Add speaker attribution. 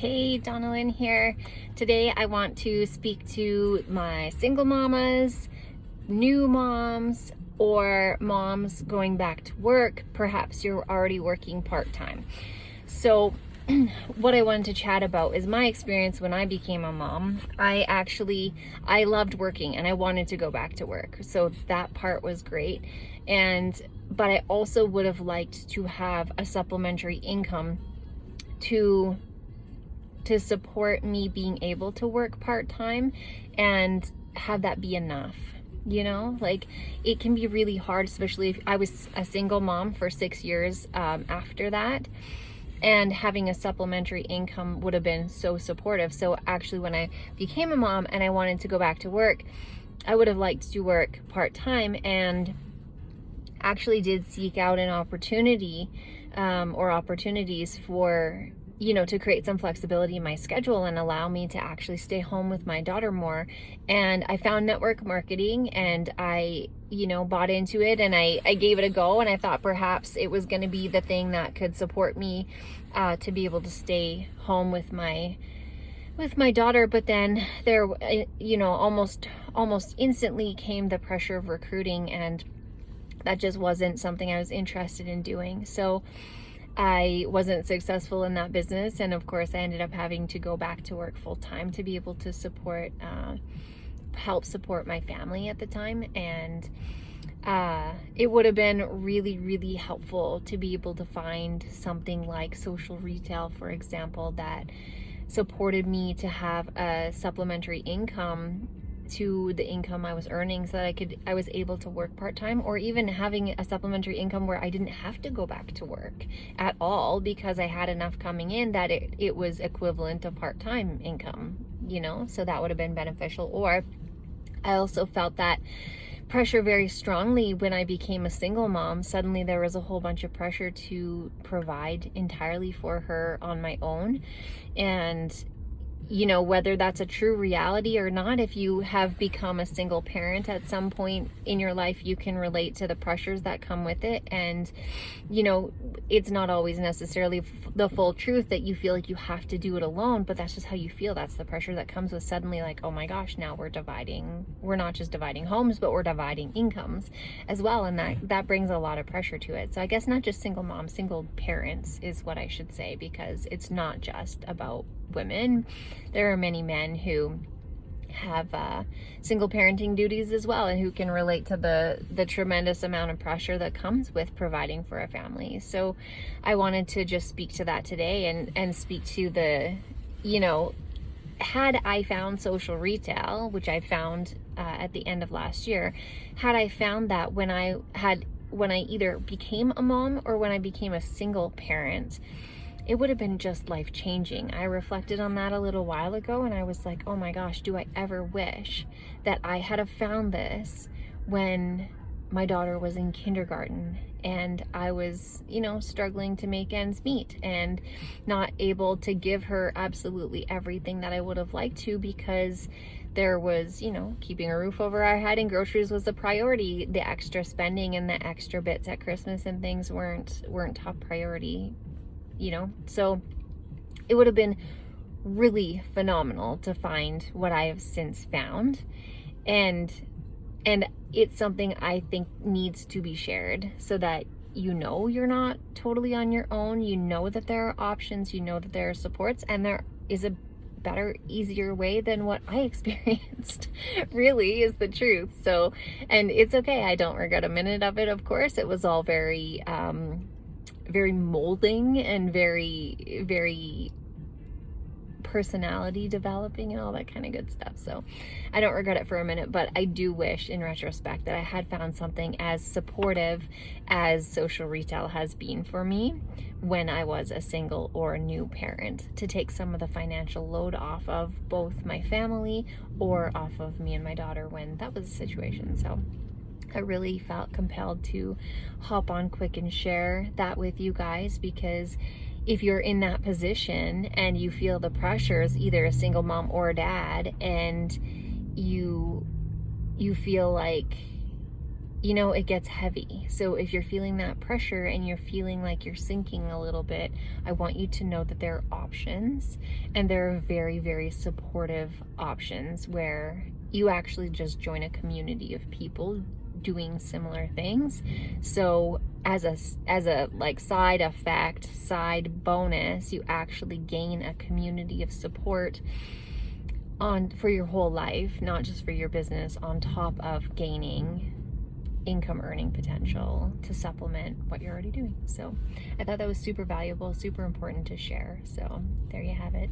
Speaker 1: Hey, Donalyn here. Today I want to speak to my single mamas, new moms, or moms going back to work. Perhaps you're already working part-time. So what I wanted to chat about is my experience when I became a mom. I loved working and I wanted to go back to work. So that part was great. But I also would have liked to have a supplementary income to support me being able to work part-time and have that be enough. Like, it can be really hard, especially if I was a single mom for 6 years after that, and having a supplementary income would have been so supportive. So actually, when I became a mom and I wanted to go back to work, I would have liked to work part-time, and actually did seek out an opportunity or opportunities for to create some flexibility in my schedule and allow me to actually stay home with my daughter more. And I found network marketing, and I bought into it, and I gave it a go, and I thought perhaps it was going to be the thing that could support me to be able to stay home with my daughter. But then there almost instantly came the pressure of recruiting, and that just wasn't something I was interested in doing. So I wasn't successful in that business, and of course I ended up having to go back to work full-time to be able to help support my family at the time. And it would have been really, really helpful to be able to find something like social retail, for example, that supported me to have a supplementary income to the income I was earning, so that I was able to work part-time, or even having a supplementary income where I didn't have to go back to work at all because I had enough coming in that it was equivalent to part-time income, so that would have been beneficial. Or I also felt that pressure very strongly when I became a single mom. Suddenly there was a whole bunch of pressure to provide entirely for her on my own. And whether that's a true reality or not, if you have become a single parent at some point in your life, you can relate to the pressures that come with it. And, it's not always necessarily the full truth that you feel like you have to do it alone, but that's just how you feel. That's the pressure that comes with suddenly, like, oh my gosh, now we're not just dividing homes, but we're dividing incomes as well. And that brings a lot of pressure to it. So I guess not just single moms, single parents is what I should say, because it's not just about women. There are many men who have single parenting duties as well, and who can relate to the tremendous amount of pressure that comes with providing for a family. So I wanted to just speak to that today, and speak to the, had I found social retail, which I found at the end of last year, had I found that when I either became a mom or when I became a single parent, it would have been just life-changing. I reflected on that a little while ago, and I was like, oh my gosh, do I ever wish that I had have found this when my daughter was in kindergarten and I was, struggling to make ends meet and not able to give her absolutely everything that I would have liked to, because there was, keeping a roof over our head and groceries was the priority. The extra spending and the extra bits at Christmas and things weren't top priority. So it would have been really phenomenal to find what I have since found, and it's something I think needs to be shared, so that you're not totally on your own. That there are options, that there are supports, and there is a better, easier way than what I experienced, really, is the truth. So, and it's okay. I don't regret a minute of it. Of course, it was all very very molding and very, very personality developing and all that kind of good stuff. So I don't regret it for a minute, but I do wish in retrospect that I had found something as supportive as social retail has been for me when I was a single or new parent, to take some of the financial load off of both my family or off of me and my daughter when that was the situation. So I really felt compelled to hop on quick and share that with you guys, because if you're in that position and you feel the pressures, either a single mom or a dad, and you feel like you know, it gets heavy. So if you're feeling that pressure and you're feeling like you're sinking a little bit, I want you to know that there are options, and there are very, very supportive options where you actually just join a community of people doing similar things. So as a like side effect, side bonus, you actually gain a community of support on for your whole life, not just for your business, on top of gaining income earning potential to supplement what you're already doing. So I thought that was super valuable, super important to share. So there you have it.